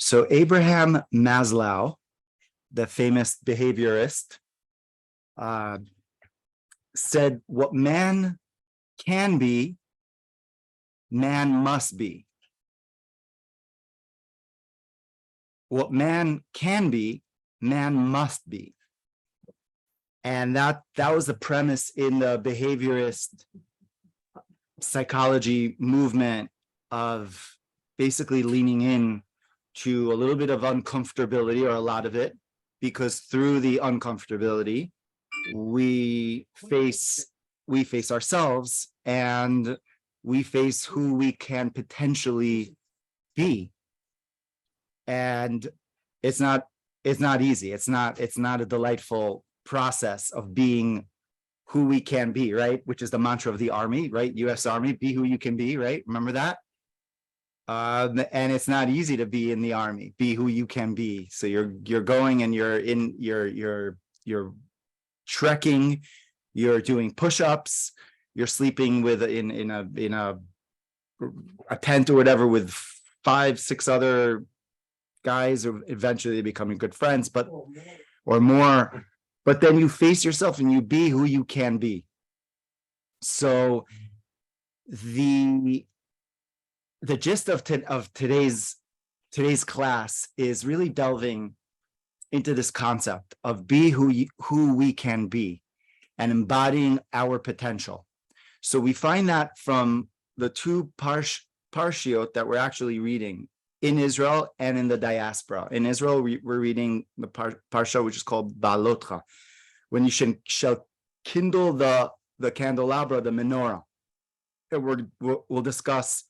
So Abraham Maslow, the famous behaviorist, said what man can be, man must be. What man can be, man must be. And that was the premise in the behaviorist psychology movement of basically leaning in to a little bit of uncomfortability, or a lot of it, because through the uncomfortability, we face ourselves and we face who we can potentially be. And it's not easy. It's not a delightful process of being who we can be, right? Which is the mantra of the Army, right? U.S. Army, be who you can be, right? Remember that? And it's not easy to be in the Army, be who you can be. So you're going and you're trekking, you're doing push-ups, you're sleeping with in a tent or whatever with 5-6 other guys, or eventually becoming good friends, but or more. But then you face yourself and you be who you can be. So the gist of today's class is really delving into this concept of be who we can be and embodying our potential. So we find that from the two parshiot that we're actually reading in Israel and in the diaspora. In Israel, we're reading the Parsha, which is called Bha'lotcha, when you shall kindle the candelabra, the menorah. And we'll discuss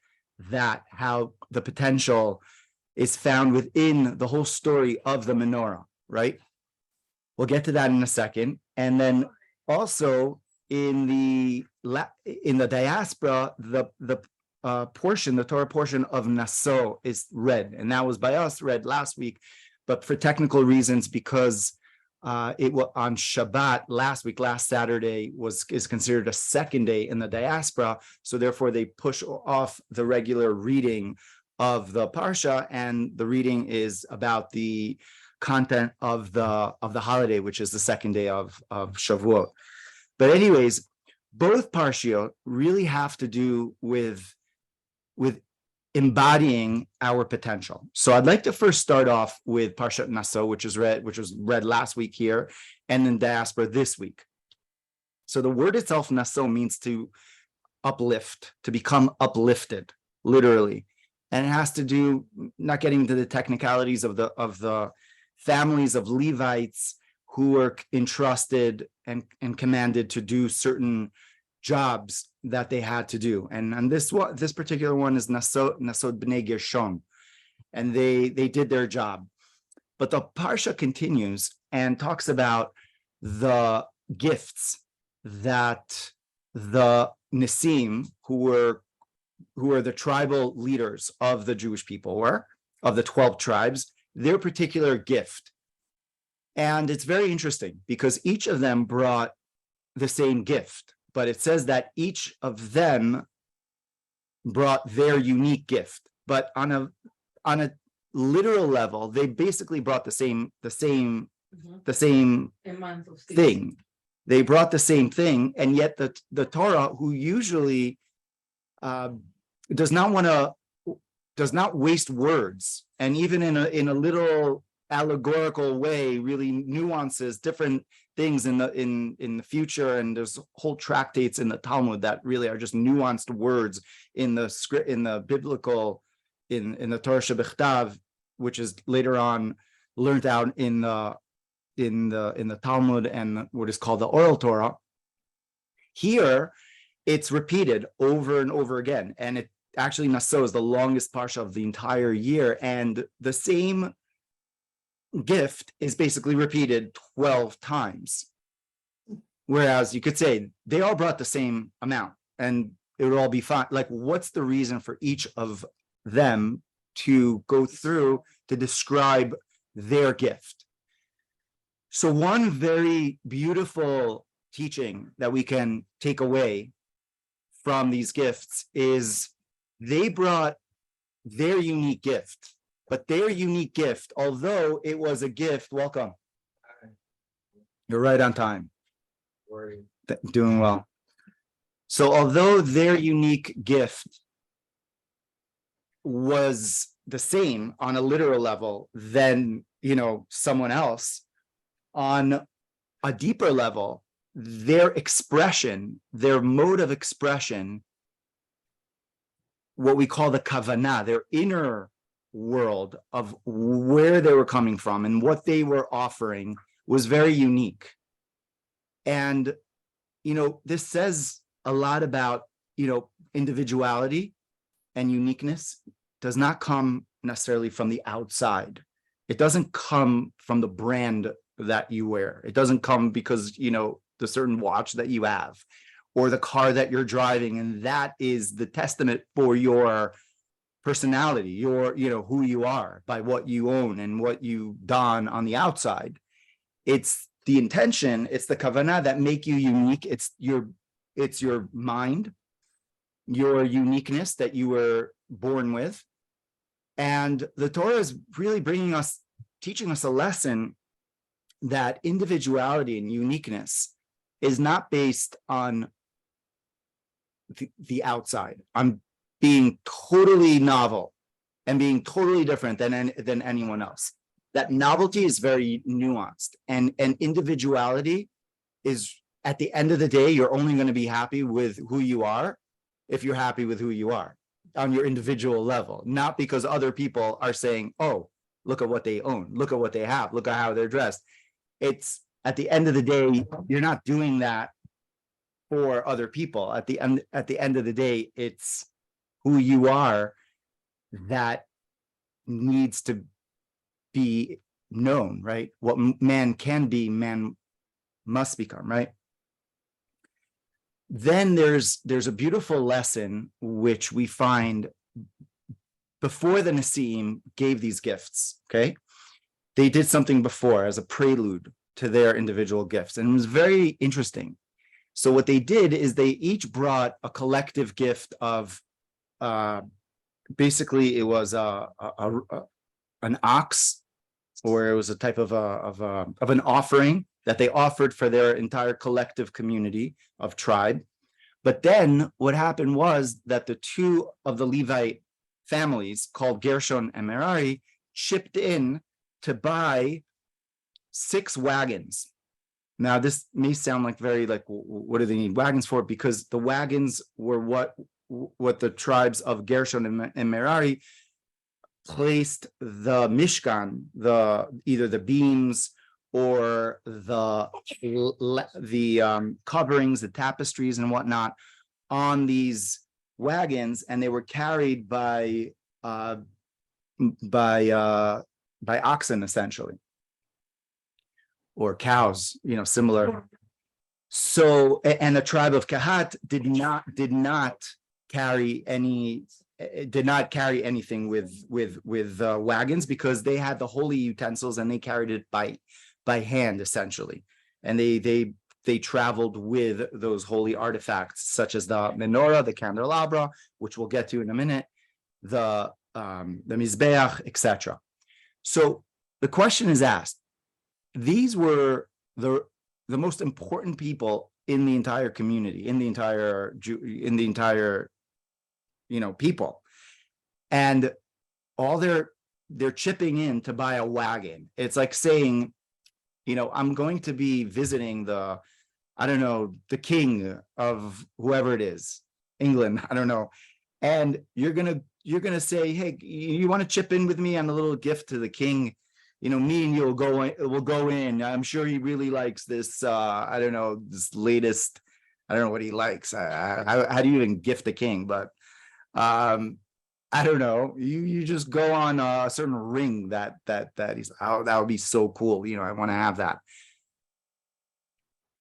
that, how the potential is found within the whole story of the menorah, right? We'll get to that in a second. And then also in the diaspora, the portion, the Torah portion of Nasso is read, and that was by us read last week, but for technical reasons, because it was on Shabbat last Saturday is considered a second day in the diaspora, so therefore they push off the regular reading of the Parsha, and the reading is about the content of the holiday, which is the second day of Shavuot. But anyways, both Parshiot really have to do with embodying our potential. So I'd like to first start off with Parshat Nasso, which was read last week here, and in diaspora this week. So the word itself, Nasso, means to uplift, to become uplifted, literally. And it has to do, not getting into the technicalities of the families of Levites who were entrusted and commanded to do certain jobs that they had to do, and this particular one is Nasso b'nei Gershon, and they did their job. But the Parsha continues and talks about the gifts that the Nisim, who were the tribal leaders of the Jewish people, were of the 12 tribes, their particular gift. And it's very interesting because each of them brought the same gift, but it says that each of them brought their unique gift. But on a literal level, they basically brought the same thing. They brought the same thing, and yet the Torah, who usually does not waste words, and even in a little allegorical way, really nuances different things in the future, and there's whole tractates in the Talmud that really are just nuanced words in the script, in the biblical, in the Torah Shebichtav, which is later on learned out in the Talmud and what is called the oral Torah. Here, it's repeated over and over again, and it actually Nasso is the longest parsha of the entire year, and the same gift is basically repeated 12 times. Whereas you could say they all brought the same amount and it would all be fine. Like, what's the reason for each of them to go through to describe their gift? So one very beautiful teaching that we can take away from these gifts is they brought their unique gift But their unique gift, although it was a gift, welcome. You're right on time. Doing well. So although their unique gift was the same on a literal level than, someone else, on a deeper level, their expression, their mode of expression, what we call the kavanah, their inner world of where they were coming from and what they were offering was very unique. And, this says a lot about, individuality and uniqueness does not come necessarily from the outside. It doesn't come from the brand that you wear. It doesn't come because, the certain watch that you have or the car that you're driving. And that is the testament for your personality, your, who you are by what you own and what you don on the outside. It's the intention, it's the kavanah that make you unique. It's your mind, your uniqueness that you were born with. And the Torah is really teaching us a lesson that individuality and uniqueness is not based on the outside, on being totally novel and being totally different than anyone else. That novelty is very nuanced, and individuality is, at the end of the day, you're only going to be happy with who you are if you're happy with who you are on your individual level, not because other people are saying, oh, look at what they own, look at what they have, look at how they're dressed. It's, at the end of the day, you're not doing that for other people. At the end of the day, it's who you are that needs to be known, right? What man can be, man must become, right? Then there's a beautiful lesson which we find before the Nesiim gave these gifts, okay? They did something before as a prelude to their individual gifts, and it was very interesting. So what they did is they each brought a collective gift of, basically it was an ox, or it was a type of an offering that they offered for their entire collective community of tribe. But then what happened was that the two of the Levite families called Gershon and Merari chipped in to buy 6 wagons. Now, this may sound like what do they need wagons for? Because the wagons were what the tribes of Gershon and Merari placed the Mishkan, either the beams or the coverings, the tapestries and whatnot, on these wagons, and they were carried by oxen, essentially, or cows, similar. So, and the tribe of Kahat did not carry anything with wagons, because they had the holy utensils and they carried it by hand, essentially. And they traveled with those holy artifacts, such as the Menorah, the candelabra, which we'll get to in a minute, the Mizbeach, etc. So the question is asked, these were the most important people in the entire community, in the entire people, and all they're chipping in to buy a wagon. It's like saying, I'm going to be visiting the king of whoever it is, England, I don't know, and you're gonna say, hey, you want to chip in with me on a little gift to the king? Me and you will go in. I'm sure he really likes this, this latest, I don't know what he likes. How do you even gift the king? But I don't know. You just go on a certain ring that he's, oh, that would be so cool. I want to have that.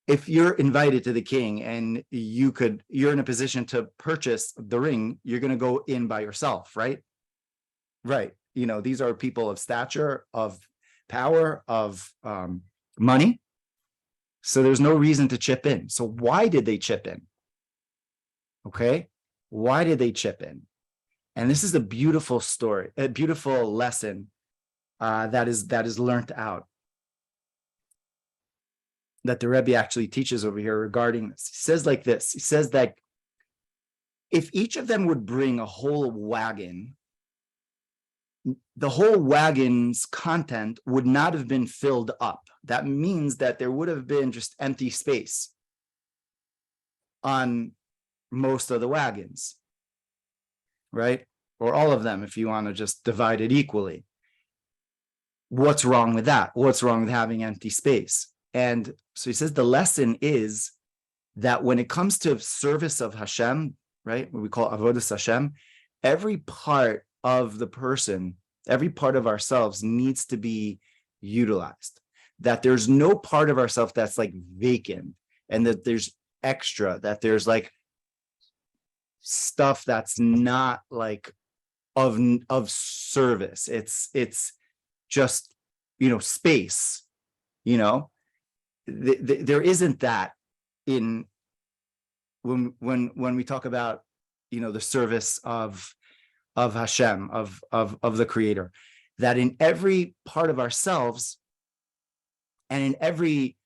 If you're invited to the king and you're in a position to purchase the ring, you're going to go in by yourself, right? Right. These are people of stature, of power, of money. So there's no reason to chip in. So why did they chip in? Okay. Why did they chip in? And this is a beautiful story, a beautiful lesson that is learned out, that the Rebbe actually teaches over here regarding this. He says like this. He says that if each of them would bring a whole wagon, the whole wagon's content would not have been filled up. That means that there would have been just empty space on most of the wagons, right? Or all of them, if you want to just divide it equally. What's wrong with that? What's wrong with having empty space? And so he says the lesson is that when it comes to service of Hashem, right, what we call avodas Hashem, every part of the person, every part of ourselves needs to be utilized. That there's no part of ourselves that's like vacant, and that there's extra, that there's like stuff that's not like of service. It's just, space, there isn't that in when we talk about, the service of Hashem, of the Creator, that in every part of ourselves and in every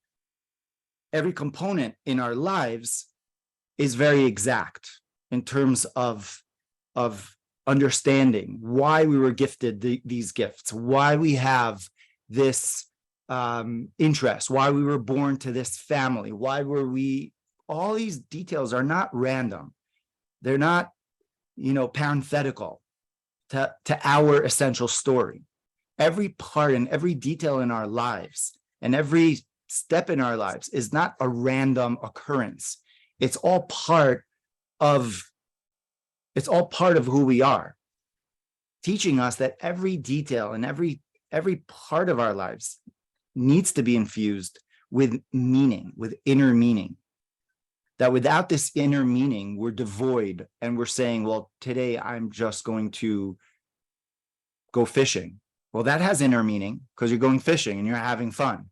component in our lives is very exact in terms of understanding why we were gifted these gifts, why we have this interest, why we were born to this family, why were we, all these details are not random. They're not, parenthetical to our essential story. Every part and every detail in our lives and every step in our lives is not a random occurrence. It's all part of who we are, teaching us that every detail and every part of our lives needs to be infused with meaning, with inner meaning. That without this inner meaning, we're devoid, and we're saying, well, today I'm just going to go fishing. Well, that has inner meaning because you're going fishing and you're having fun.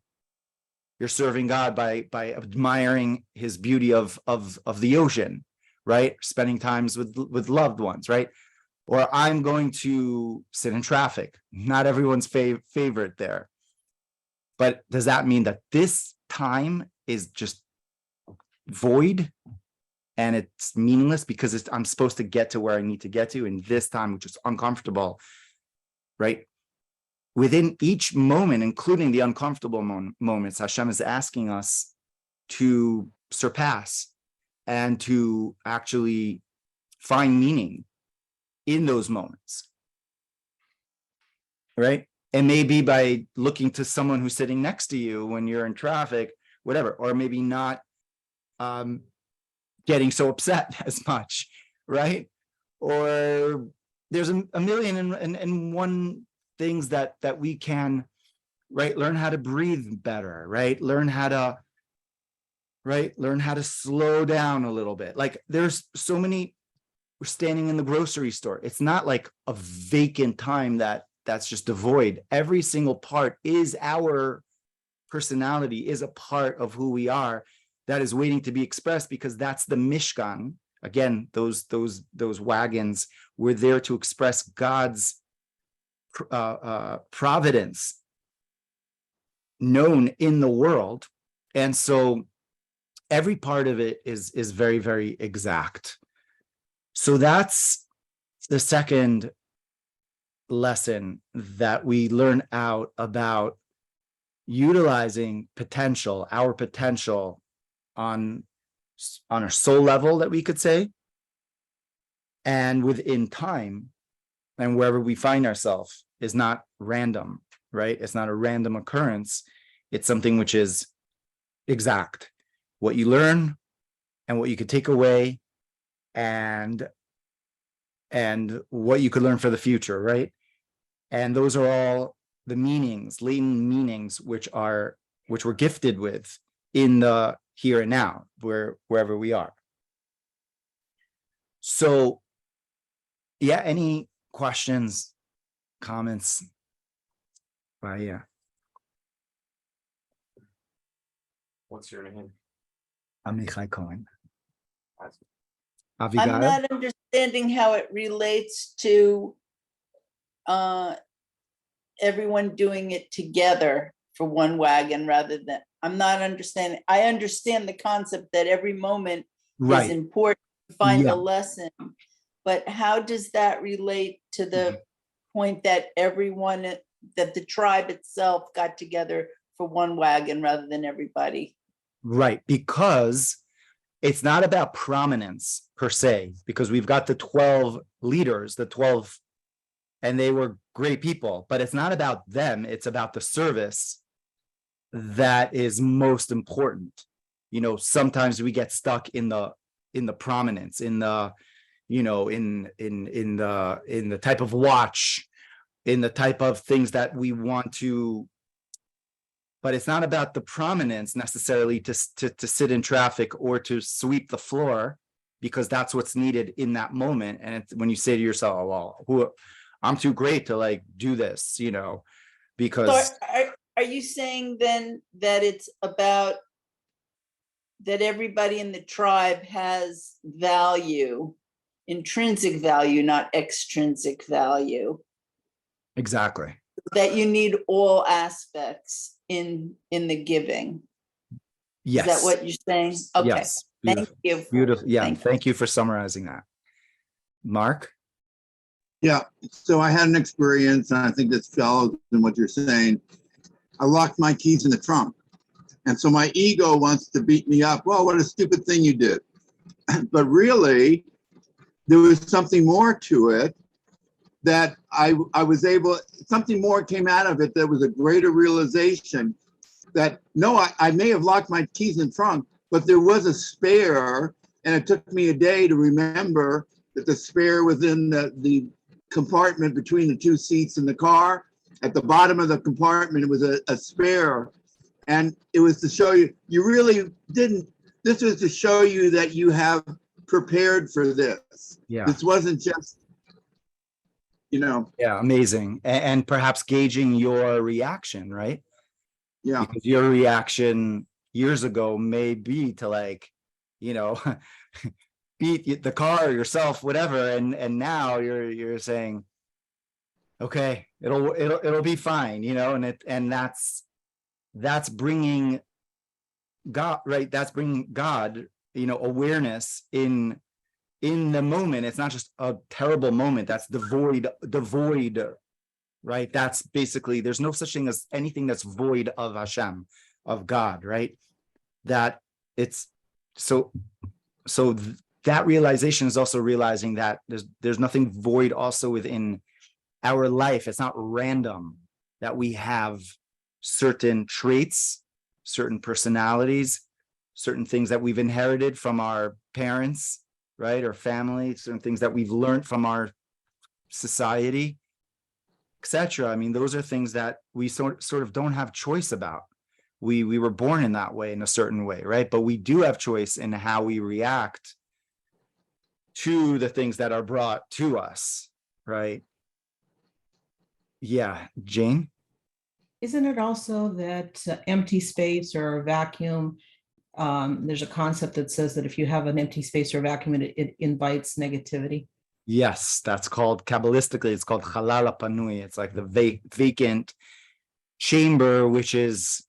You're serving God by admiring his beauty of the ocean, right? Spending times with loved ones, right? Or I'm going to sit in traffic. Not everyone's favorite there. But does that mean that this time is just void and it's meaningless because I'm supposed to get to where I need to get to in this time, which is uncomfortable, right? Within each moment, including the uncomfortable moments, Hashem is asking us to surpass and to actually find meaning in those moments, right? And maybe by looking to someone who's sitting next to you when you're in traffic, whatever, or maybe not getting so upset as much, right? Or there's a million and one things that we can, right, learn how to breathe better, right? Learn how to slow down a little bit. Like there's so many. We're standing in the grocery store. It's not like a vacant time that's just devoid. Every single part is our personality, is a part of who we are that is waiting to be expressed, because that's the Mishkan. Again, those wagons were there to express God's providence known in the world. And so every part of it is very, very exact. So that's the second lesson that we learn out about utilizing potential, our potential on a soul level, that we could say, and within time, and wherever we find ourselves is not random, right? It's not a random occurrence. It's something which is exact. What you learn and what you could take away, and what you could learn for the future, right? And those are all the meanings, latent meanings, which we're gifted with in the here and now, wherever we are. So, yeah, any questions, comments? Yeah. What's your name? Amichai Cohen. I'm not understanding how it relates to everyone doing it together for one wagon rather than, I'm not understanding. I understand the concept that every moment is important to find the lesson, but how does that relate to the point that everyone, that the tribe itself got together for one wagon rather than everybody? Right, because it's not about prominence per se, because we've got the 12 leaders, the 12, and they were great people, but it's not about them. It's about the service that is most important. You know, sometimes we get stuck in the prominence, in the, you know, in the type of watch, in the type of things that we want to. But it's not about the prominence necessarily to sit in traffic or to sweep the floor, because that's what's needed in that moment. And it's when you say to yourself, oh, well, I'm too great to like do this, you know, because. So are you saying then that it's about that everybody in the tribe has value, intrinsic value, not extrinsic value? Exactly. That you need all aspects in the giving. Yes. Is that what you're saying? Okay. Yes. Beautiful. Thank you. Beautiful. Yeah. Thank you for summarizing that. Mark? Yeah. So I had an experience, and I think this follows in what you're saying. I locked my keys in the trunk. And so my ego wants to beat me up. Well, what a stupid thing you did. But really, there was something more to it, that I was able, something more came out of it that was a greater realization that, no, I may have locked my keys in the trunk, but there was a spare, and it took me a day to remember that the spare was in the compartment between the two seats in the car. At the bottom of the compartment, it was a spare. And it was to show you, you really didn't, this was to show you that you have prepared for this. Yeah. This wasn't just, you know. Yeah, amazing. And perhaps gauging your reaction, right? Yeah. Because your reaction years ago may be to like, you know, beat the car, yourself, whatever. And now you're saying, okay, it'll be fine, you know, and that's bringing God, right? That's bringing God, you know, awareness in the moment. It's not just a terrible moment. That's the void, right? That's basically, there's no such thing as anything that's void of Hashem, of God, right? That it's so that realization is also realizing that there's nothing void also within our life. It's not random that we have certain traits, certain personalities, certain things that we've inherited from our parents, right, or family, certain things that we've learned from our society, etc. I mean, those are things that we sort of don't have choice about. We were born in that way, in a certain way, right? But we do have choice in how we react to the things that are brought to us, right? Yeah, Jane? Isn't it also that empty space or vacuum, there's a concept that says that if you have an empty space or vacuum, it invites negativity? Yes, that's called, Kabbalistically, it's called Halal Panui. It's like the vacant chamber, which is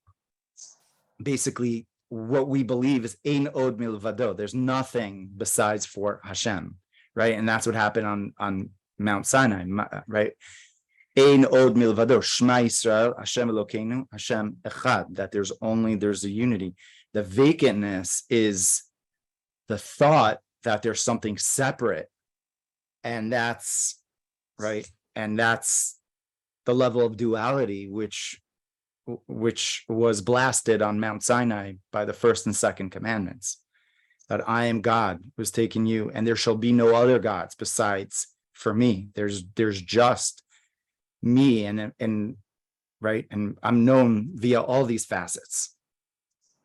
basically what we believe is Ein Od Milvado. There's nothing besides for Hashem, right? And that's what happened on Mount Sinai, right? Ein Od Milvado, Shema Yisrael, Hashem Elokeinu, Hashem Echad, that there's a unity. The vacantness is the thought that there's something separate. And that's, right? And that's the level of duality, which was blasted on Mount Sinai by the first and second commandments. That I am God who's taken you, and there shall be no other gods besides for me. There's just me, and right, and I'm known via all these facets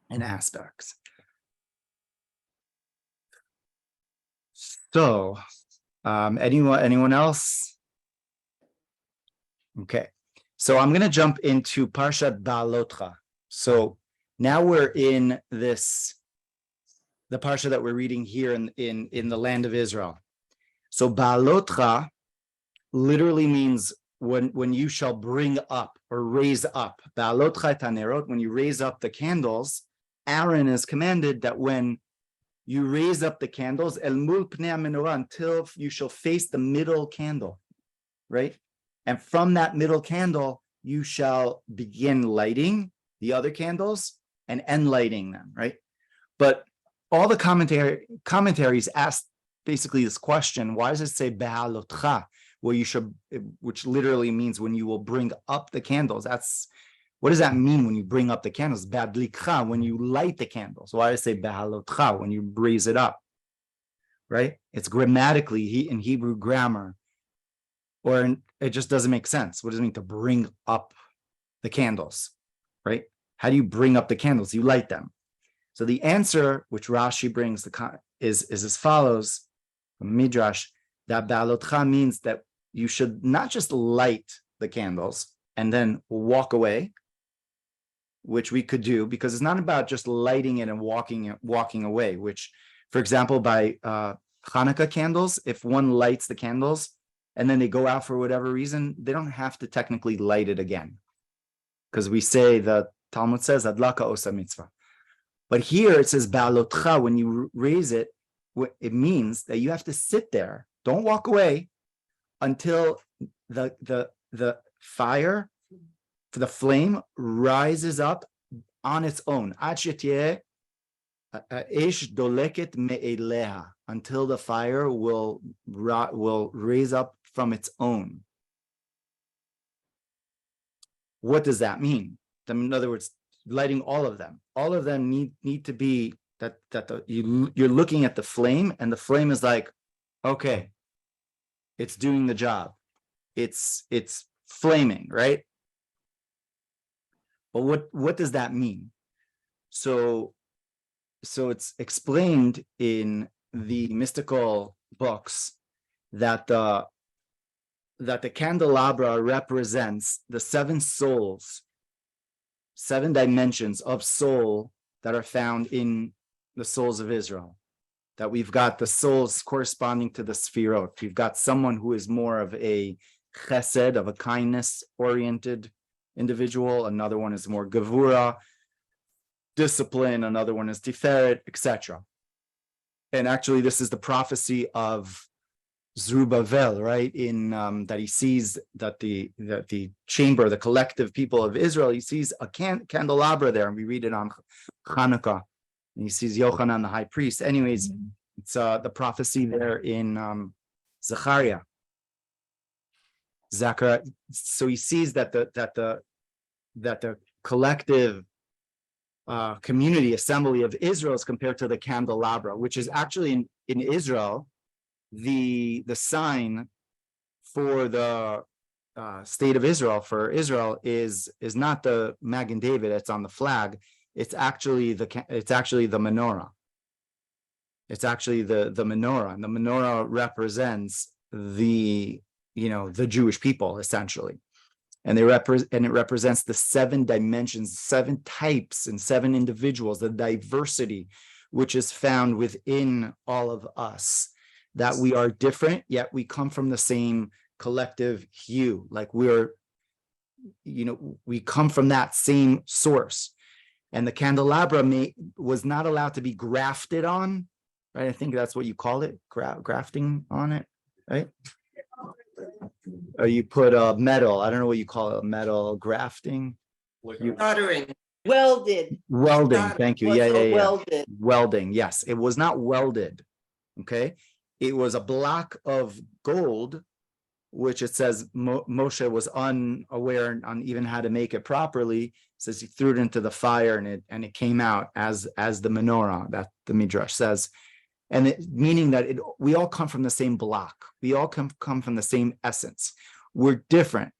and aspects. So anyone else? Okay, so I'm going to jump into Parshat Bha'lotcha. So now we're in this the parsha that we're reading here in the land of Israel. So Bha'lotcha literally means when you shall bring up or raise up. Bha'lotcha et hanerot, when you raise up the candles, Aaron is commanded that when you raise up the candles, el mul pnei menorah, until you shall face the middle candle, right? And from that middle candle, you shall begin lighting the other candles and end lighting them, right? But all the commentaries ask basically this question: why does it say Bha'lotcha, where you should, which literally means when you will bring up the candles? What does that mean when you bring up the candles? Ba'adlikcha, when you light the candles. Why does it say Bha'lotcha, when you raise it up, right? It's grammatically in Hebrew grammar, it just doesn't make sense. What does it mean to bring up the candles, right? How do you bring up the candles? You light them. So the answer, which Rashi brings, is as follows, from Midrash, that Bha'lotcha means that you should not just light the candles and then walk away, which we could do, because it's not about just lighting it and walking away, which, for example, by Hanukkah candles, if one lights the candles and then they go out for whatever reason, they don't have to technically light it again. Because we say, the Talmud says, Adlaka osa mitzvah. But here it says Bha'lotcha, when you raise it, it means that you have to sit there, don't walk away, until the fire, the flame rises up on its own. Until the fire will raise up from its own. What does that mean? In other words, lighting all of them need to be you're looking at the flame, and the flame is like, okay, it's doing the job, it's flaming, right? But what does that mean? So it's explained in the mystical books that the candelabra represents the 7 souls, 7 dimensions of soul that are found in the souls of Israel. That we've got the souls corresponding to the sfirot. We've got someone who is more of a chesed, of a kindness-oriented individual. Another one is more gevura, discipline. Another one is tiferet, etc. And actually, this is the prophecy of Zerubbabel, right? In that he sees that the chamber, the collective people of Israel, he sees a candelabra there, and we read it on Hanukkah. And he sees Yochanan, the high priest. Anyways, it's the prophecy there in Zechariah. So he sees that the collective community, assembly of Israel is compared to the candelabra, which is actually in Israel, the sign for the state of Israel, for Israel, is not the Magen David that's on the flag. It's actually the menorah. It's actually the menorah, and the menorah represents the Jewish people, essentially, and it represents the 7 dimensions, 7 types, and 7 individuals, the diversity which is found within all of us. That we are different, yet we come from the same collective hue. Like we come from that same source. And the candelabra was not allowed to be grafted on, right? I think that's what you call it, grafting on it, right? Or you put a metal, I don't know what you call it, metal grafting. Soldering. Welding, thank you. Yeah. Welding, yes. It was not welded, okay? It was a block of gold, which it says Moshe was unaware on even how to make it properly. It says he threw it into the fire and it came out as the menorah, that the Midrash says. And meaning that we all come from the same block. We all come from the same essence. We're different.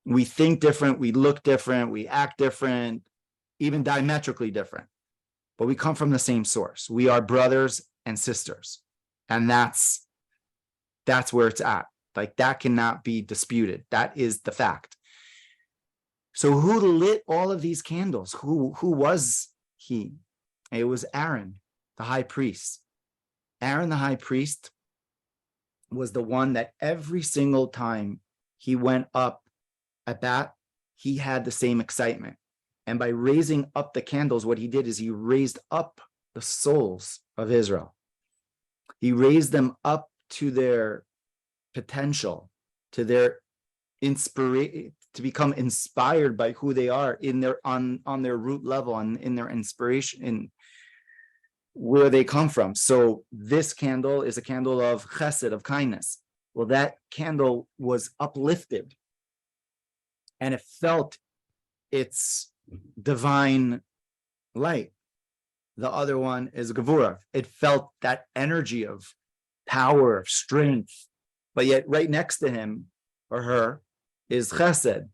We think different, we look different, we act different, even diametrically different. But we come from the same source. We are brothers and sisters. And that's where it's at. Like, that cannot be disputed. That is the fact. So who lit all of these candles? Who was he? It was Aaron. the high priest. Aaron, the high priest, was the one that every single time he went up at that, he had the same excitement. And by raising up the candles, what he did is he raised up the souls of Israel. He raised them up to their potential, to their inspiration, to become inspired by who they are in their on their root level and in their inspiration, in where they come from. So this candle is a candle of chesed, of kindness. Well, that candle was uplifted and it felt its divine light. The other one is gevurah. It felt that energy of power, of strength, but yet right next to him or her is chesed.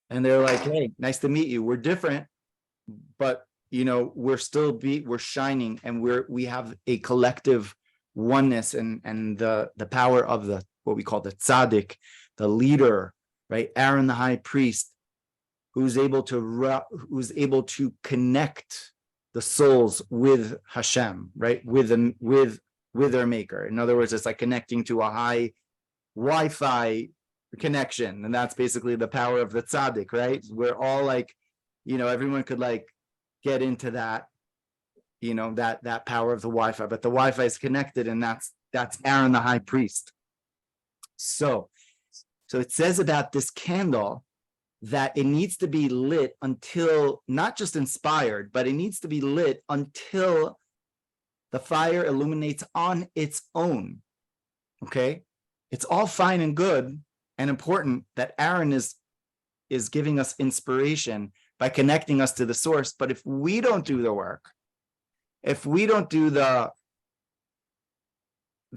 And they're like, hey, nice to meet you. We're different, but we're shining, and we have a collective oneness and the power of the what we call the tzaddik, the leader, right? Aaron, the high priest, who's able to connect the souls with Hashem, right? With their maker. In other words, it's like connecting to a high Wi-Fi connection, and that's basically the power of the tzaddik, right? We're all like, everyone could like get into that, that power of the Wi-Fi, but the Wi-Fi is connected, and that's Aaron, the high priest. So it says about this candle that it needs to be lit until, not just inspired, but it needs to be lit until the fire illuminates on its own. Okay, it's all fine and good and important that Aaron is giving us inspiration by connecting us to the source, but if we don't do the work, if we don't do the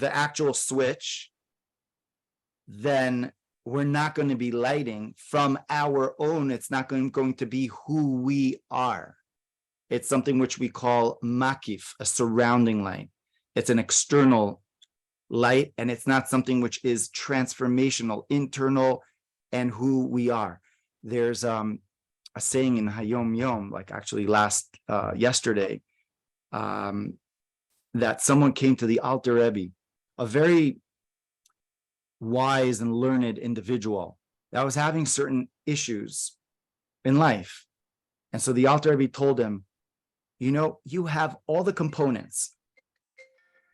actual switch, then we're not going to be lighting from our own. It's not going to be who we are. It's something which we call makif, a surrounding light. It's an external light, and it's not something which is transformational, internal, and who we are. There's a saying in Hayom Yom, like actually yesterday, that someone came to the Alter Rebbe, a very wise and learned individual that was having certain issues in life. And so the Alter Rebbe told him, you have all the components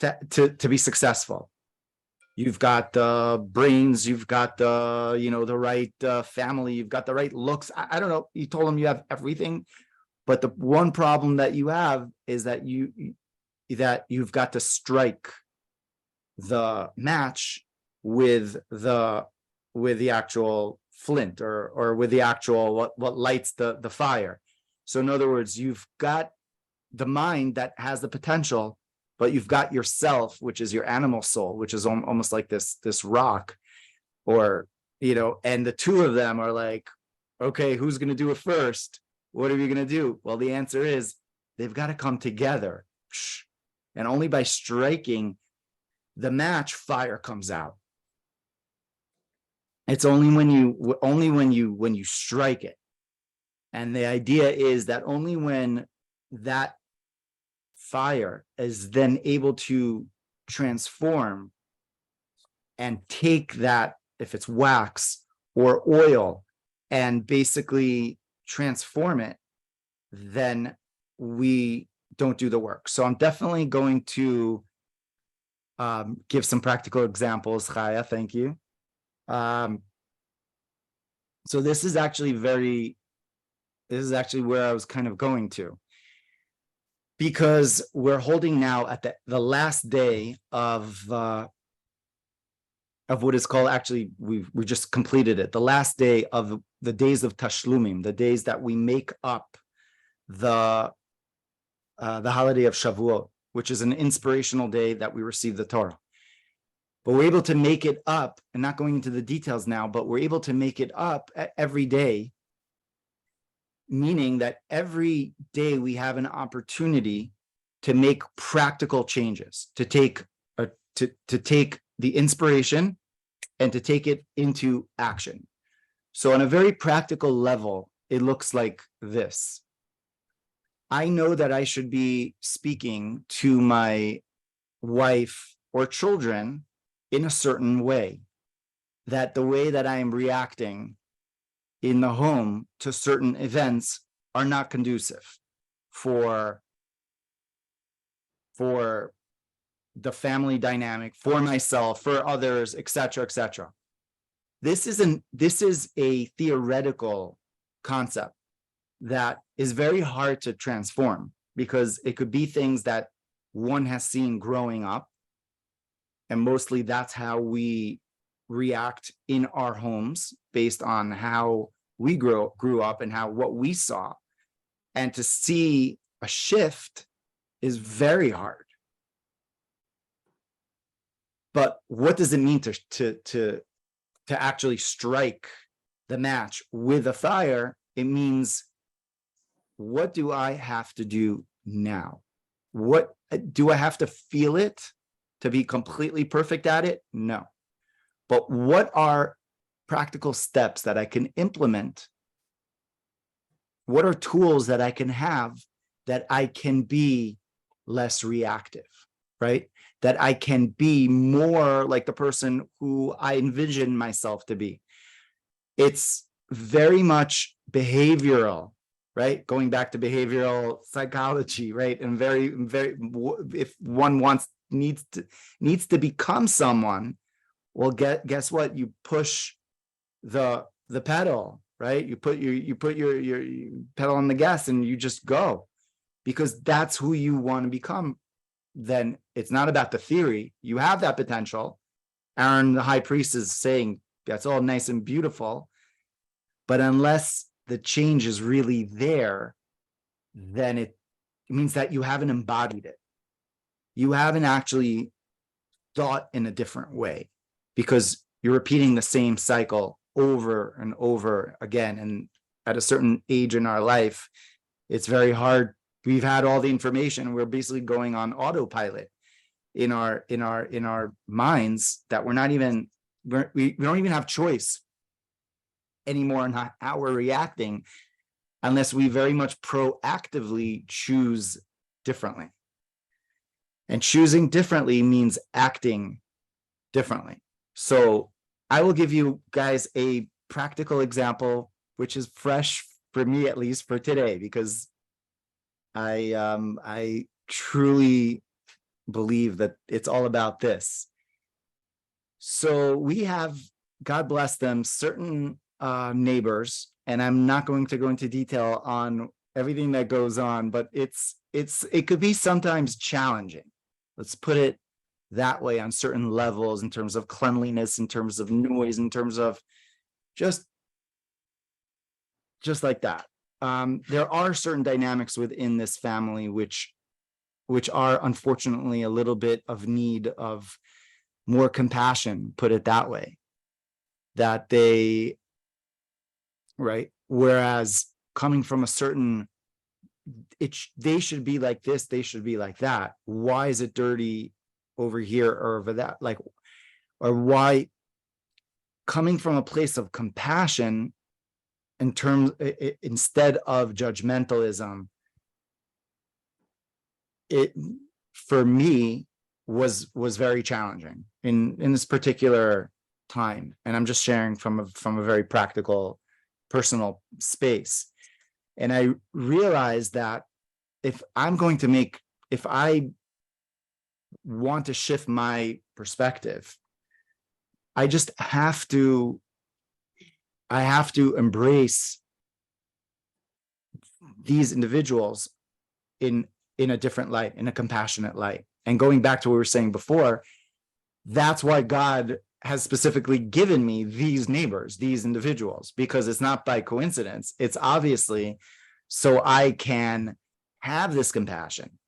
to be successful. You've got the brains, you've got the right family, you've got the right looks. I don't know. He told him you have everything, but the one problem that you have is that you've got to strike the match with the actual flint or with the actual what lights the fire. So in other words, you've got the mind that has the potential, but you've got yourself, which is your animal soul, which is almost like this rock, or and the two of them are like, okay, who's going to do it first? What are we going to do? Well, the answer is they've got to come together, and only by striking the match, fire comes out. It's only when you strike it. And the idea is that only when that fire is then able to transform and take that, if it's wax or oil, and basically transform it, then we don't do the work. So I'm definitely going to give some practical examples. Chaya, thank you. So this is actually where I was kind of going to, because we're holding now at the last day of what is called, actually we just completed it, the last day of the days of Tashlumim, the days that we make up the holiday of Shavuot, which is an inspirational day that we receive the Torah. But we're able to make it up, and not going into the details now, but we're able to make it up every day, meaning that every day we have an opportunity to make practical changes, to take the inspiration and to take it into action. So on a very practical level, it looks like this. I know that I should be speaking to my wife or children in a certain way, that the way that I am reacting in the home to certain events are not conducive for the family dynamic, for myself, for others, etc., etc. This is a theoretical concept that is very hard to transform, because it could be things that one has seen growing up, and mostly that's how we react in our homes based on how we grew up and what we saw. And to see a shift is very hard. But what does it mean to actually strike the match with a fire? It means, what do I have to do now? What do I have to feel it to be completely perfect at it? No. But what are practical steps that I can implement? What are tools that I can have that I can be less reactive, right? That I can be more like the person who I envision myself to be. It's very much behavioral, right? Going back to behavioral psychology, right? And very, if one needs to become someone, well, guess what? You push the pedal, right? You put your pedal on the gas and you just go, because that's who you want to become. Then it's not about the theory. You have that potential. Aharon, the high priest, is saying that's all nice and beautiful, but unless the change is really there, then it means that you haven't embodied it. You haven't actually thought in a different way, because you're repeating the same cycle over and over again. And at a certain age in our life, it's very hard. We've had all the information. We're basically going on autopilot in our minds, that we don't even have choice anymore on how we're reacting, unless we very much proactively choose differently. And choosing differently means acting differently. So I will give you guys a practical example, which is fresh for me, at least for today, because I truly believe that it's all about this. So we have, God bless them, certain neighbors, and I'm not going to go into detail on everything that goes on, but it could be sometimes challenging. Let's put it that way, on certain levels, in terms of cleanliness, in terms of noise, in terms of just like that. There are certain dynamics within this family which are unfortunately a little bit of need of more compassion, put it that way, that they, right? Whereas coming from a certain, they should be like this, they should be like that. Why is it dirty over here or over that? Like, or why, coming from a place of compassion in terms, instead of judgmentalism, it, for me, was very challenging in this particular time. And I'm just sharing from a very practical, personal space. And I realized that if I want to shift my perspective, I have to embrace these individuals in a different light, in a compassionate light. And going back to what we were saying before, that's why God has specifically given me these neighbors, these individuals, because it's not by coincidence. It's obviously so I can have this compassion.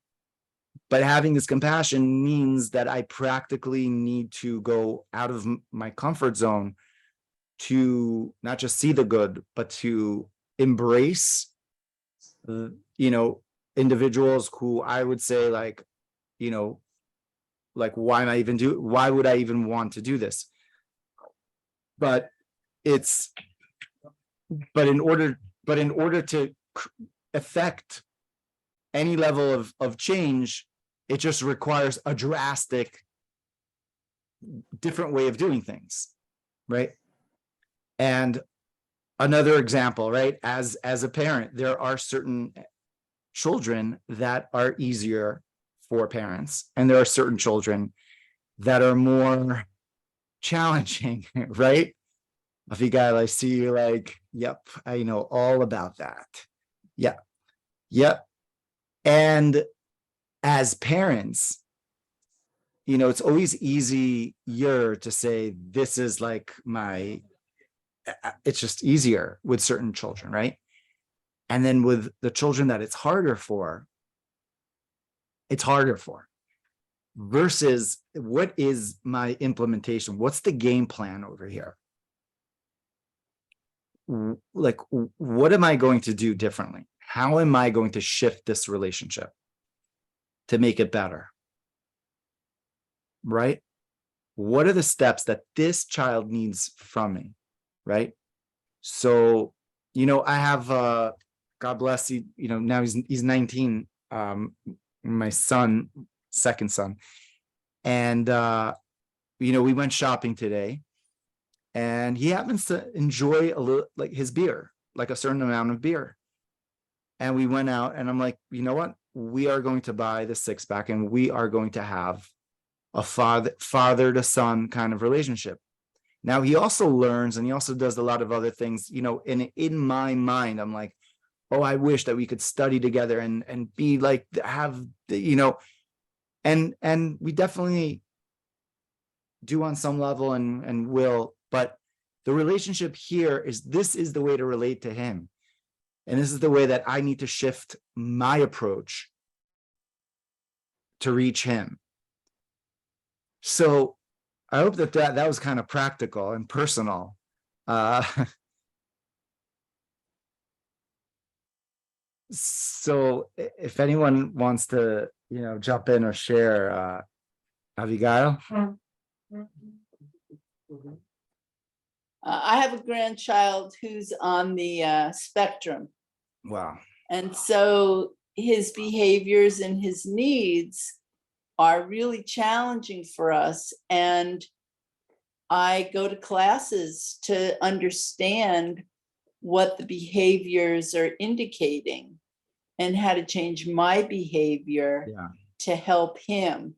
But having this compassion means that I practically need to go out of my comfort zone to not just see the good, but to embrace, individuals who I would say, like, like, why would I even want to do this? But in order to affect any level of change, it just requires a drastic, different way of doing things, right? And another example, right? As a parent, there are certain children that are easier for parents, and there are certain children that are more challenging, right? Avigail, I see you like, yep, I know all about that. Yeah. Yep. And as parents, it's always easier to say, this is like it's just easier with certain children, right? And then with the children that it's harder for, versus what is my implementation? What's the game plan over here? Like, what am I going to do differently? How am I going to shift this relationship to make it better? Right? What are the steps that this child needs from me? Right? So, I have, God bless you, now he's 19, my son, second son. And, we went shopping today, and he happens to enjoy a little, like his beer, like a certain amount of beer. And we went out, and I'm like, you know what? We are going to buy the 6-pack, and we are going to have a father to son kind of relationship. Now he also learns, and he also does a lot of other things, and in my mind, I'm like, oh, I wish that we could study together and be like, have, and we definitely do on some level and will, but the relationship here is, this is the way to relate to him. And this is the way that I need to shift my approach to reach him. So I hope that was kind of practical and personal. So if anyone wants to, jump in or share, Abigail. I have a grandchild who's on the spectrum. Wow. And so his behaviors and his needs are really challenging for us. And I go to classes to understand what the behaviors are indicating and how to change my behavior to help him.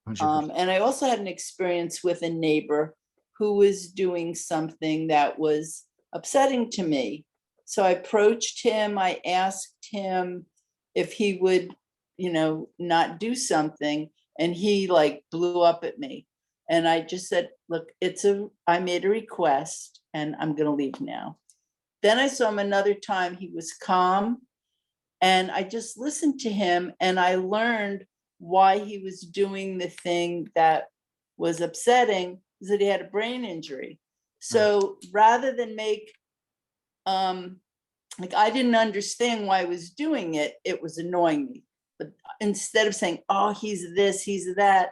And I also had an experience with a neighbor who was doing something that was upsetting to me. So I approached him, I asked him if he would, not do something, and he like blew up at me. And I just said, look, I made a request and I'm gonna leave now. Then I saw him another time, he was calm, and I just listened to him, and I learned why he was doing the thing that was upsetting, is that he had a brain injury. So rather than make, like, I didn't understand why I was doing it, it was annoying me. But instead of saying, oh, he's this, he's that,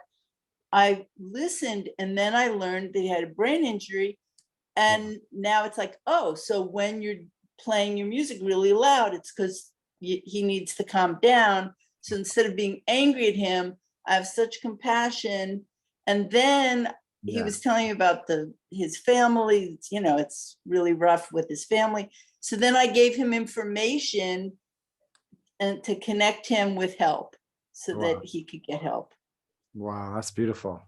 I listened, and then I learned that he had a brain injury. And now it's like, oh, so when you're playing your music really loud, it's because he needs to calm down. So instead of being angry at him, I have such compassion. And then he was telling me about his family, it's really rough with his family. So then I gave him information and to connect him with help so that he could get help. Wow, that's beautiful.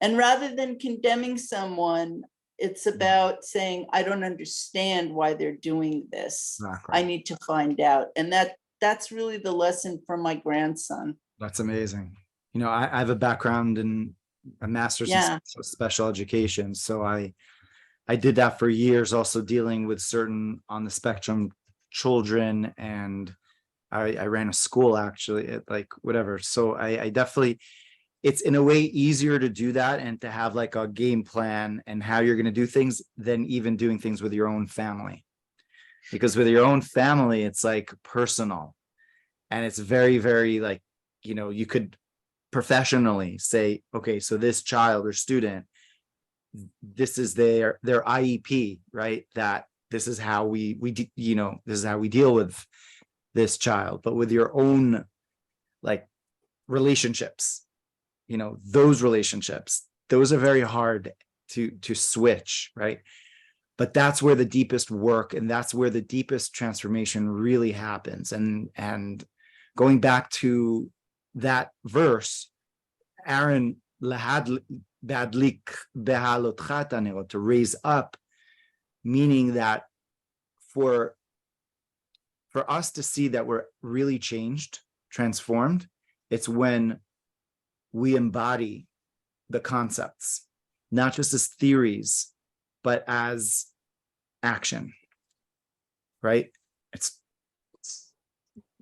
And rather than condemning someone, it's about saying, I don't understand why they're doing this. Exactly. I need to find out. And that's really the lesson from my grandson. That's amazing. I have a background in a master's in special education. So I did that for years, also dealing with certain on the spectrum children. And I ran a school actually, like whatever. So I definitely, it's in a way easier to do that and to have like a game plan and how you're going to do things than even doing things with your own family. Because with your own family, it's like personal, and it's very, very like, you could professionally say, okay, so this child or student, this is their IEP, right? That this is how we this is how we deal with this child, but with your own like relationships, those relationships, those are very hard to switch, right? But that's where the deepest work and that's where the deepest transformation really happens. And going back to that verse, Aharon badlik Bha'lotcha, to raise up, meaning that for us to see that we're really changed, transformed, it's when we embody the concepts, not just as theories, but as action, right? It's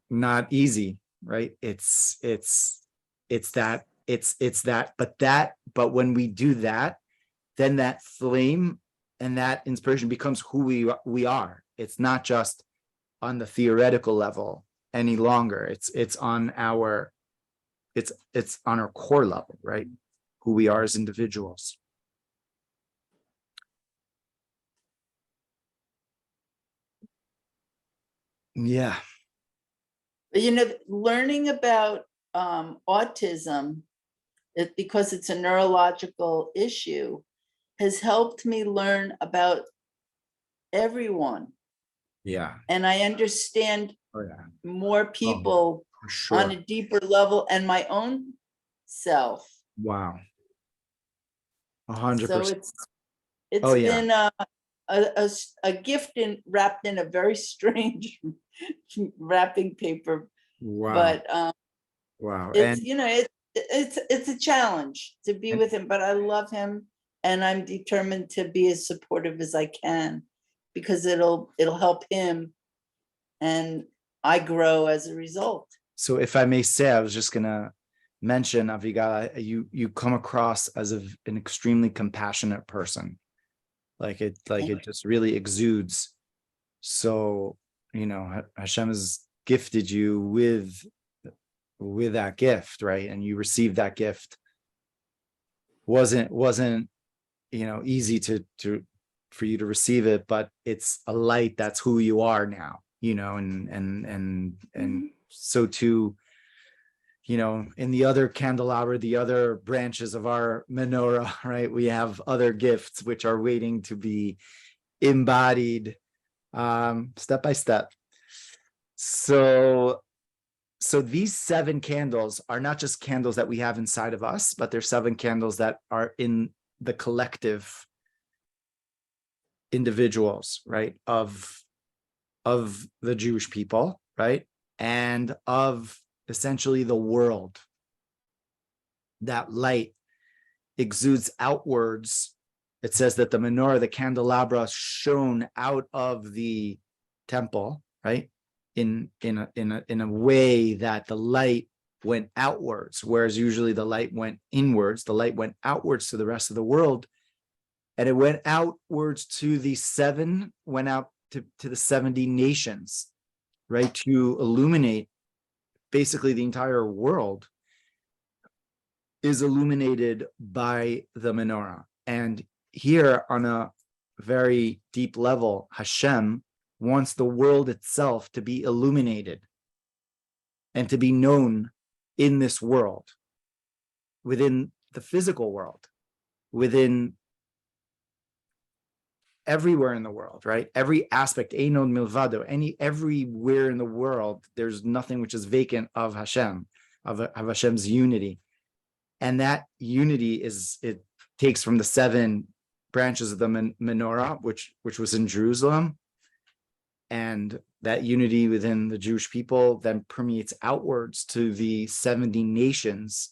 not easy, right? It's that, but when we do that, then that flame and that inspiration becomes who we are. It's not just on the theoretical level any longer. It's on our core level, right? Who we are as individuals. Yeah. Learning about autism, because it's a neurological issue, has helped me learn about everyone. Yeah. And I understand more people for sure. on a deeper level and my own self. Wow. 100%. So it's been a gift wrapped in a very strange wrapping paper. Wow. But wow. It's a challenge to be with him, but I love him and I'm determined to be as supportive as I can, because it'll help him and I grow as a result. So if I may say, I was just gonna mention, Avigal, you come across as an extremely compassionate person. It just really exudes. So, Hashem has gifted you with that gift, right? And you received that gift. Wasn't easy for you to receive it, but it's a light. That's who you are now, and so too, in the other candelabra, the other branches of our menorah, right? We have other gifts which are waiting to be embodied step by step. So these 7 candles are not just candles that we have inside of us, but they're 7 candles that are in the collective individuals, right? Of the Jewish people, right? And of essentially the world. That light exudes outwards. It says that the menorah, the candelabra, shone out of the temple, right? In a way that the light went outwards, whereas usually the light went inwards. The light went outwards to the rest of the world, and it went outwards to the 7, went out to the 70 nations, right? To illuminate basically the entire world is illuminated by the menorah. And here on a very deep level, Hashem wants the world itself to be illuminated and to be known in this world, within the physical world, within everywhere in the world, right? Every aspect, Einon Milvado, everywhere in the world, there's nothing which is vacant of Hashem, of Hashem's unity. And that unity it takes from the 7 branches of the menorah, which was in Jerusalem. And that unity within the Jewish people then permeates outwards to the 70 nations.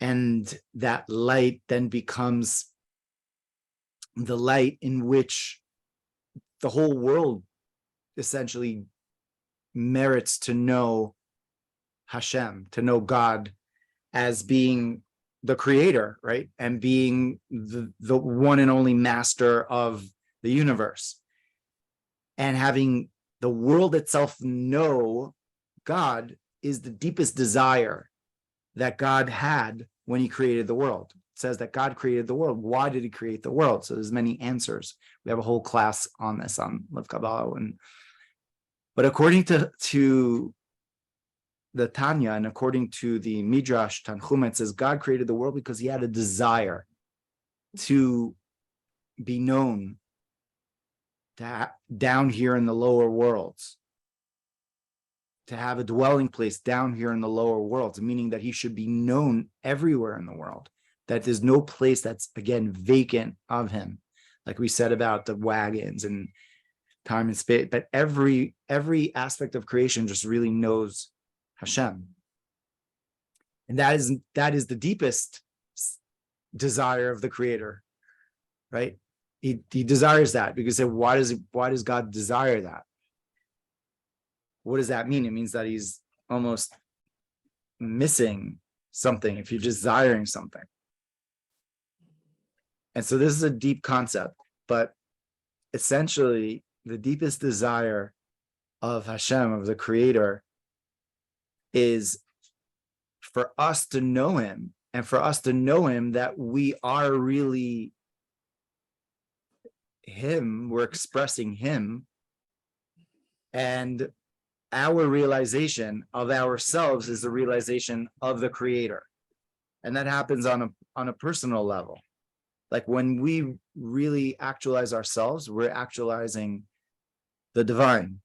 And that light then becomes the light in which the whole world essentially merits to know Hashem, to know God as being the creator, right? And being the one and only master of the universe. And having the world itself know God is the deepest desire that God had when he created the world. It says that God created the world. Why did he create the world? So there's many answers. We have a whole class on this on Kabbalah, and But according to the Tanya and according to the Midrash Tanchuma, it says God created the world because he had a desire to be known down here in the lower worlds, to have a dwelling place down here in the lower worlds, meaning that he should be known everywhere in the world, that there's no place that's, again, vacant of him, like we said about the wagons and time and space, but every aspect of creation just really knows Hashem. And that is the deepest desire of the creator, right? He desires that, because why does God desire that? What does that mean? It means that he's almost missing something if you're desiring something. And so this is a deep concept, but essentially the deepest desire of Hashem, of the creator, is for us to know him, and for us to know him that we are really him, we're expressing him, and our realization of ourselves is the realization of the creator. And that happens on a personal level. Like when we really actualize ourselves, we're actualizing the divine.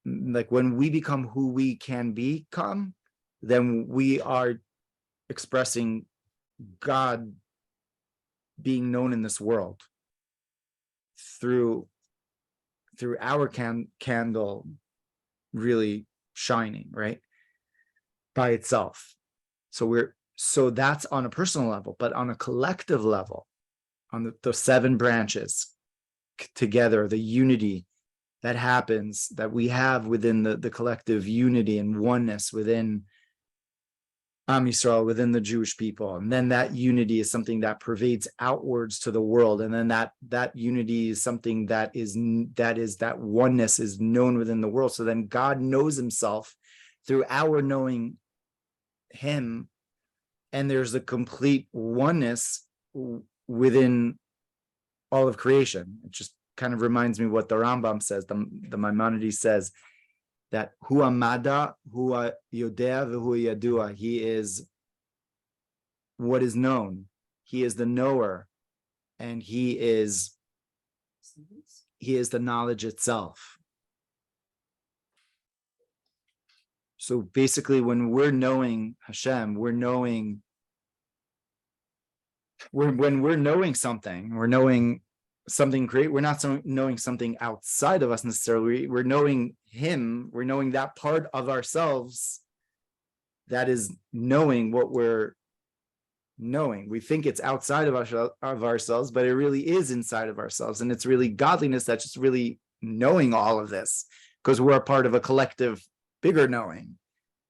Like when we become who we can become, then we are expressing God being known in this world through our candle really shining, right, by itself. So that's on a personal level, but on a collective level, on the 7 branches together, the unity that happens, that we have within the collective unity and oneness within Am Yisrael, within the Jewish people. And then that unity is something that pervades outwards to the world. And then that unity is something that oneness is known within the world. So then God knows himself through our knowing him. And there's a complete oneness within all of creation. It just kind of reminds me what the Rambam says, the Maimonides says, that hu amada, hu yodea, v'hu yadua. He is what is known. He is the knower, and he is the knowledge itself. So basically, when we're knowing Hashem, when we're knowing something great, we're not knowing something outside of us necessarily. We're knowing him. We're knowing that part of ourselves that is knowing what we're knowing. We think it's outside of ourselves, but it really is inside of ourselves. And it's really godliness that's just really knowing all of this, because we're a part of a collective bigger knowing.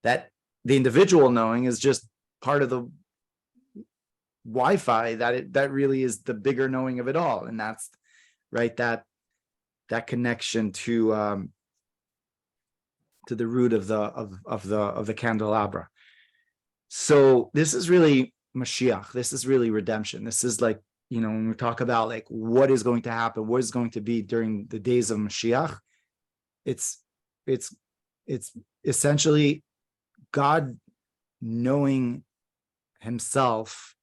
That the individual knowing is just part of the Wi-Fi that really is the bigger knowing of it all. And that's right, that connection to the root of the candelabra. So this is really Mashiach. This is really redemption. This is like, when we talk about like what is going to happen, what is going to be during the days of Mashiach, it's essentially God knowing himself,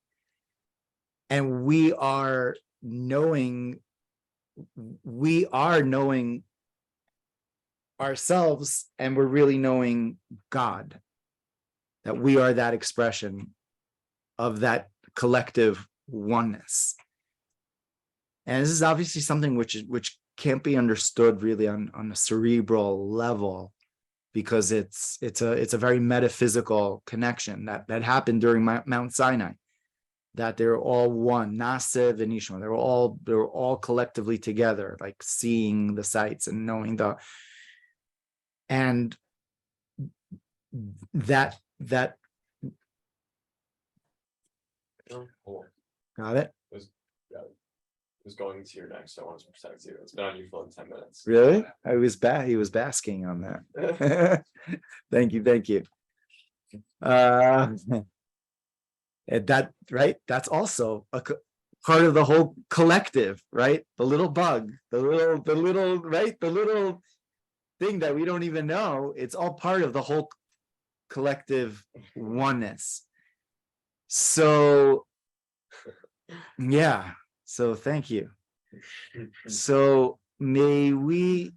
and we are knowing ourselves, and we're really knowing God, that we are that expression of that collective oneness. And this is obviously something which can't be understood really on a cerebral level, because it's a very metaphysical connection that happened during Mount Sinai, that they're all one, Nasev and Ishma. They were all collectively together, like seeing the sights and knowing and that got it. I was going to your next. I wanted to protect you. It's been on you for like 10 minutes. Really? He was basking on that. Thank you. That right. That's also a part of the whole collective, right? The little bug, the little right, the little thing that we don't even know. It's all part of the whole collective oneness. So, yeah. So thank you. So may we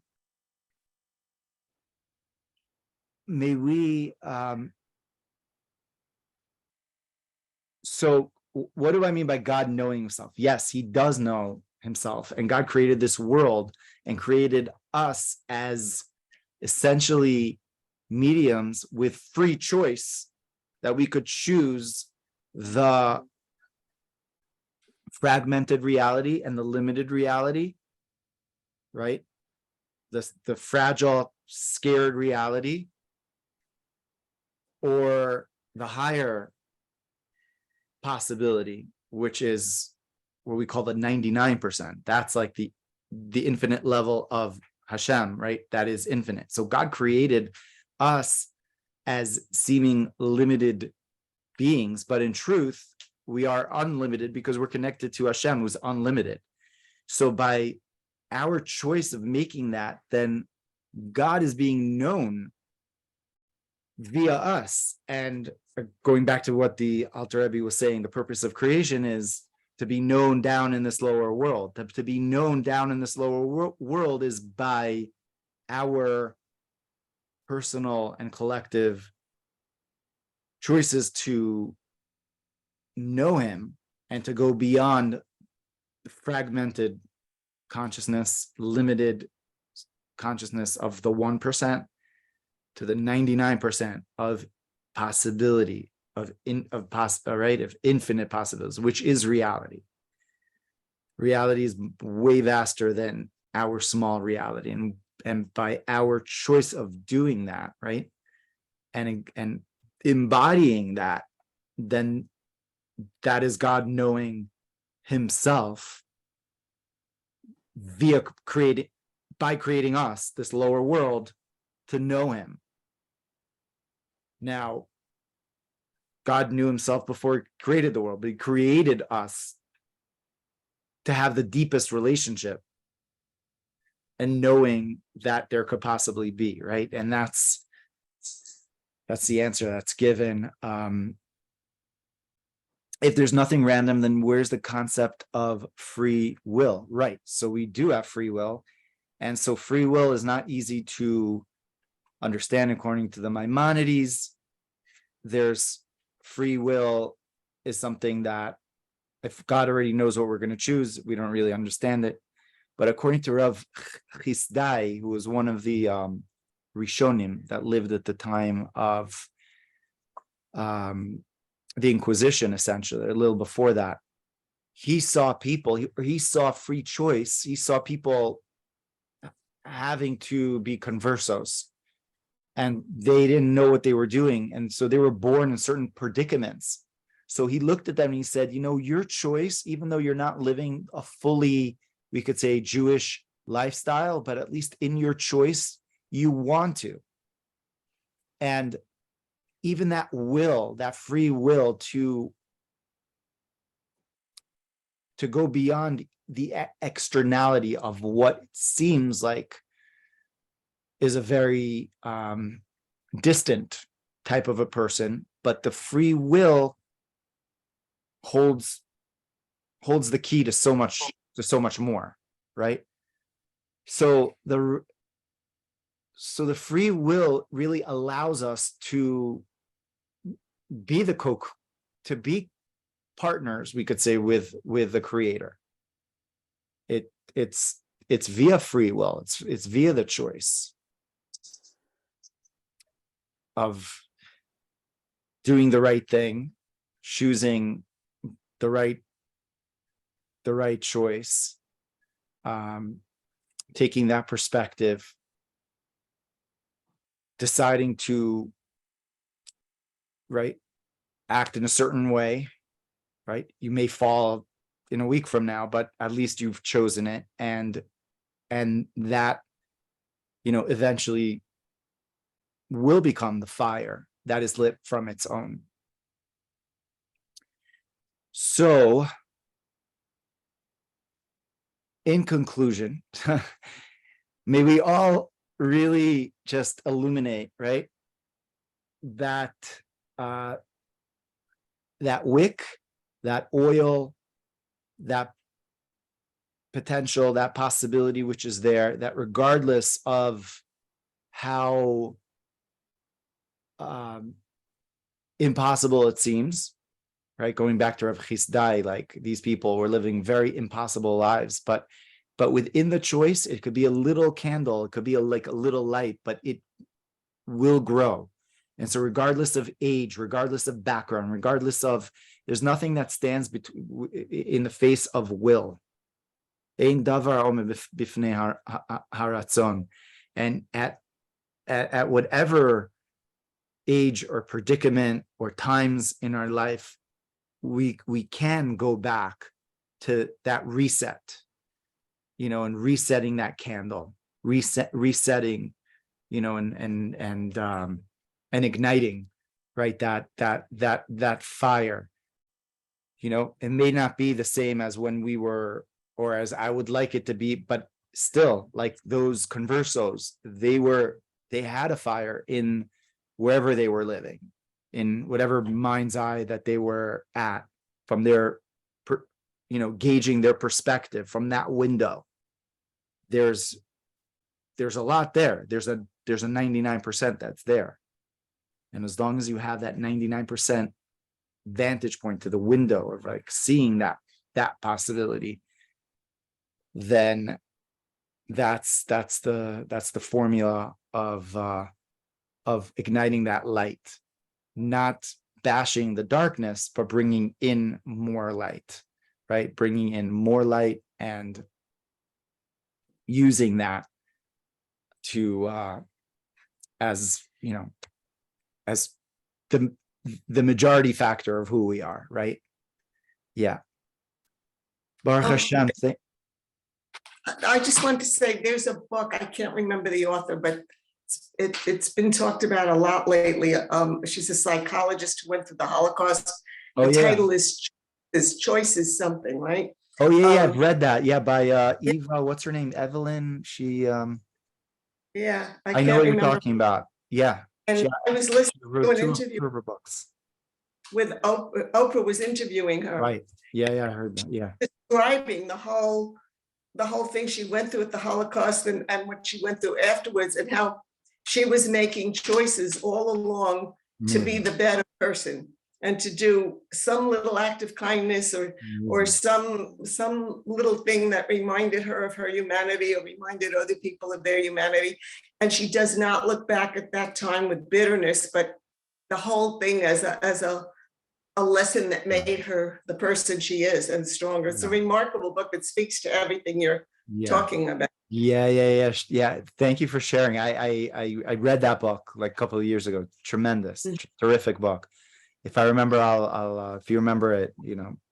so what do I mean by God knowing himself? Yes, he does know himself, and God created this world and created us as essentially mediums with free choice, that we could choose the fragmented reality and the limited reality, right? The fragile, scared reality, or the higher possibility, which is what we call the 99%. That's like the infinite level of Hashem, right? That is infinite. So God created us as seeming limited beings, but in truth, we are unlimited because we're connected to Hashem, who's unlimited. So by our choice of making that, then God is being known via us. And going back to what the Alter Rebbe was saying, the purpose of creation is to be known down in this lower world. To be known down in this lower world is by our personal and collective choices to know him and to go beyond the fragmented consciousness, limited consciousness of the 1% to the 99% of possibility, of infinite possibilities, which is reality. Reality is way vaster than our small reality, and by our choice of doing that, right, and embodying that, then that is God knowing himself via creating us, this lower world, to know him. Now, God knew himself before he created the world, but he created us to have the deepest relationship and knowing that there could possibly be, right? And that's the answer that's given. If there's nothing random, then where's the concept of free will? Right. So we do have free will. And so free will is not easy to understand according to the Maimonides. There's free will is something that if God already knows what we're going to choose, we don't really understand it. But according to Rav Chisdai, who was one of the Rishonim that lived at the time of the Inquisition, essentially, a little before that, he saw people, he saw free choice. He saw people having to be conversos, and they didn't know what they were doing. And so they were born in certain predicaments. So he looked at them and he said, you know, your choice, even though you're not living a fully, we could say, Jewish lifestyle, but at least in your choice, you want to. And even that will, that free will to go beyond the externality of what seems like is a very distant type of a person, but the free will holds the key to so much more, right? So the free will really allows us to be to be partners, we could say, with the Creator. It's via free will. It's via the choice of doing the right thing, choosing the right choice, taking that perspective, deciding to act in a certain way, right? You may fall in a week from now, but at least you've chosen it, and that, eventually will become the fire that is lit from its own. So, in conclusion, may we all really just illuminate, right? That that wick, that oil, that potential, that possibility which is there, that regardless of how impossible it seems, right? Going back to Rav Chisdai, like these people were living very impossible lives, but within the choice, it could be a little candle, it could be like a little light, but it will grow. And so regardless of age, regardless of background, regardless of, there's nothing that stands in the face of will. Ein davar omer bifnei haratzon. And at whatever age or predicament or times in our life, we can go back to that reset, and resetting that candle, resetting, and igniting, right? That fire, it may not be the same as when we were, or as I would like it to be, but still, like those conversos, they had a fire in wherever they were living, in whatever mind's eye that they were at, from their, gauging their perspective from that window. There's a lot there. There's a 99% that's there. And as long as you have that 99% vantage point to the window of like seeing that possibility, then that's the formula of igniting that light, not bashing the darkness, but bringing in more light, right? Bringing in more light and using that to as the majority factor of who we are, right? Yeah. Baruch Hashem. I just want to say there's a book, I can't remember the author, but it's been talked about a lot lately. She's a psychologist who went through the Holocaust. The title is Choice is Something, right? Oh yeah, I've read that. Yeah, by Eva, what's her name? Evelyn. She yeah, I know what you're talking about. Yeah. And I was listening to an two interview of her books with Oprah was interviewing her. Right. Yeah, I heard that. Yeah. Describing the whole thing she went through at the Holocaust and what she went through afterwards, and how she was making choices all along to be the better person and to do some little act of kindness or some little thing that reminded her of her humanity or reminded other people of their humanity. And she does not look back at that time with bitterness, but the whole thing as a lesson that made her the person she is and stronger. It's a remarkable book. It speaks to everything you're talking about. Yeah. Thank you for sharing. I read that book like a couple of years ago. Tremendous, terrific book. If I remember, I'll if you remember it,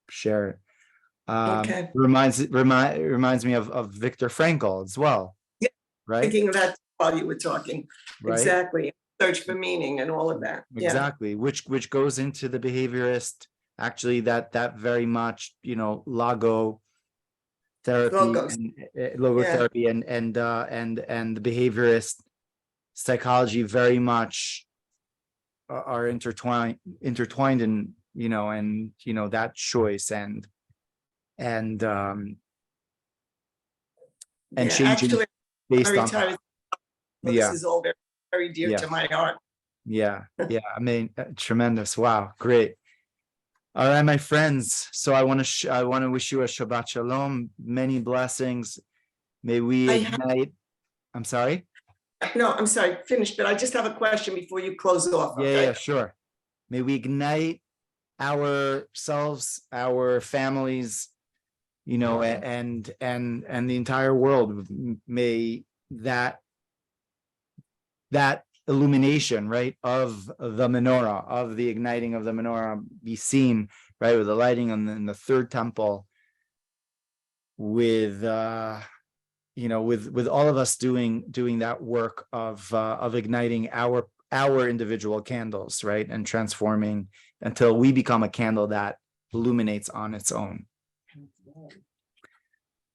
share it. Okay. Reminds me of Viktor Frankl as well. Yeah. Right. Thinking of that while you were talking. Right? Exactly. Search for meaning and all of that. Exactly. Which goes into the behaviorist, actually, that very much, logotherapy and the behaviorist psychology very much are intertwined in, that choice and changing actually, based on that. This is all very dear to my heart. Yeah. I mean, tremendous. Wow, great. All right, my friends. So I want to wish you a Shabbat Shalom, many blessings. May we ignite. I'm sorry. No, I'm sorry. Finish, but I just have a question before you close off. Okay? Yeah, sure. May we ignite ourselves, our families, and the entire world. May that illumination, right, of the menorah, of the igniting of the menorah be seen, right, with the lighting in the third temple, with with all of us doing that work of igniting our individual candles, right, and transforming until we become a candle that illuminates on its own.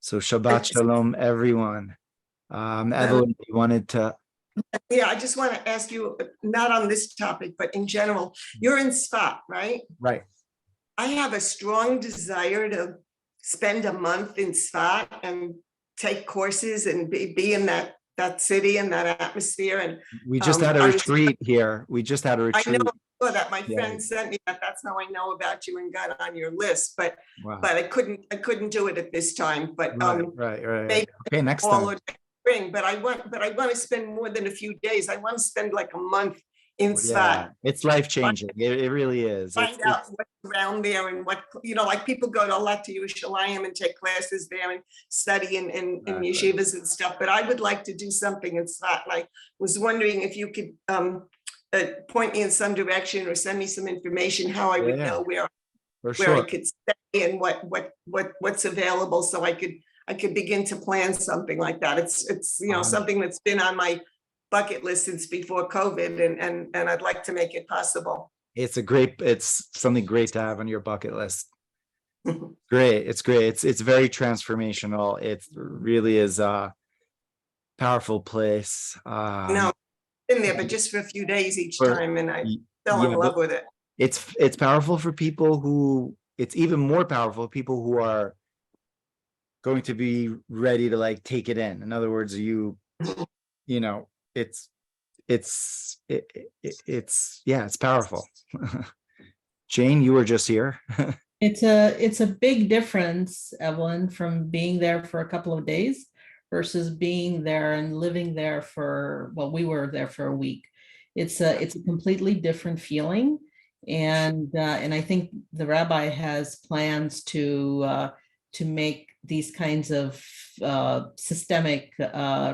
So Shabbat Shalom, everyone. Evelyn, you wanted to, Yeah, I just want to ask you, not on this topic, but in general, you're in Spot, right? right. I have a strong desire to spend a month in Spot and take courses and be in that city and that atmosphere. And We just had a I was- retreat here. We just had a I retreat. know that my Yeah. friend sent me that. That's how I know about you and got on your list. But Wow. I couldn't do it at this time. But Right. maybe Okay, next fall time. or spring. But I want to spend more than a few days. I want to spend like a month in Spot. Yeah, it's life changing. It really is. Find out what's around there and what, like people go to a lot to Yerushalayim and take classes there and study in Exactly. yeshivas and stuff, but I would like to do something in Tzfat. And I was wondering if you could point me in some direction or send me some information, how I would Yeah, know where for I sure. could stay and what's available, so I could begin to plan something like that. It's something that's been on my bucket list since before COVID, and I'd like to make it possible. It's something great to have on your bucket list. Great. It's great. It's very transformational. It really is a powerful place. No, been there, but just for a few days each for- time, and I fell in yeah, love with it. it's powerful for people who, it's even more powerful for people who are going to be ready to like take it in. In other words, it's powerful. Jane, you were just here. It's a big difference, Evelyn, from being there for a couple of days versus being there and living there we were there for a week. It's a completely different feeling. And I think the rabbi has plans to make these kinds of systemic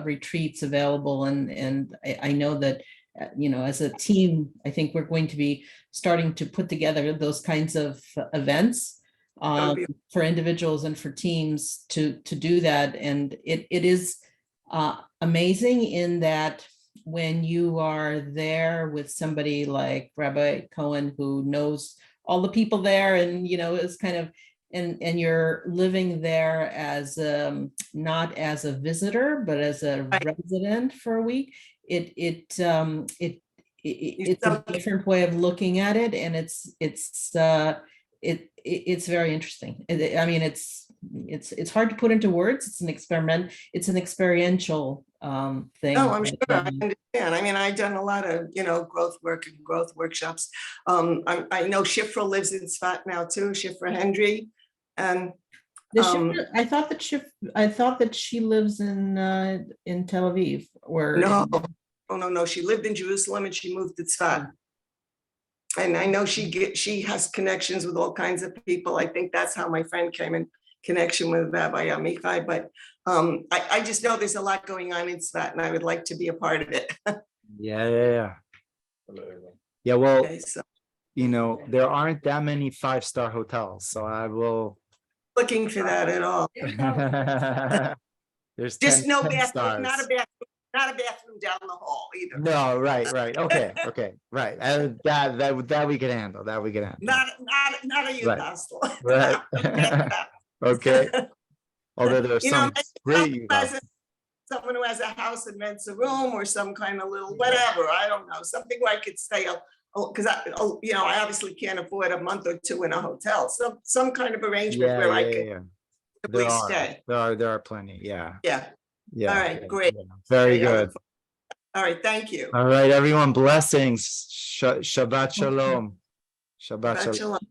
retreats available. And I know that, as a team, I think we're going to be starting to put together those kinds of events for individuals and for teams to do that. And it is amazing in that when you are there with somebody like Rabbi Cohen, who knows all the people there and, is kind of, and you're living there as not as a visitor, but as a resident for a week, it's a different way of looking at it, and it's very interesting. I mean, it's hard to put into words. It's an experiment. It's an experiential thing. No, I'm sure. I understand. I mean, I've done a lot of, growth work and growth workshops. I know Shifra lives in Tzfat now too, Shifra Hendry. And I thought that she lives in Tel Aviv. Or no. She lived in Jerusalem and she moved to Tzfat. And I know she has connections with all kinds of people. I think that's how my friend came in connection with Rabbi Amichai. But I just know there's a lot going on in Tzfat, and I would like to be a part of it. Yeah. Well, Okay, so there aren't that many 5-star hotels, so I will. Looking for that at all. There's Just 10 no 10 bathroom, stars. not a bathroom down the hall either. No, right. Okay, right. That we can handle. Not a youth Right. hostel. Right. Okay. Although there are some great youth hostels. Someone who has a house and rents a room, or some kind of little whatever, I don't know, something where I could stay up, because I obviously can't afford a month or two in a hotel. So some kind of arrangement where I could There stay. are plenty. Yeah. All right, great. Very good. All right, thank you. All right, everyone. Blessings. Shabbat shalom. Shabbat shalom. Shalom.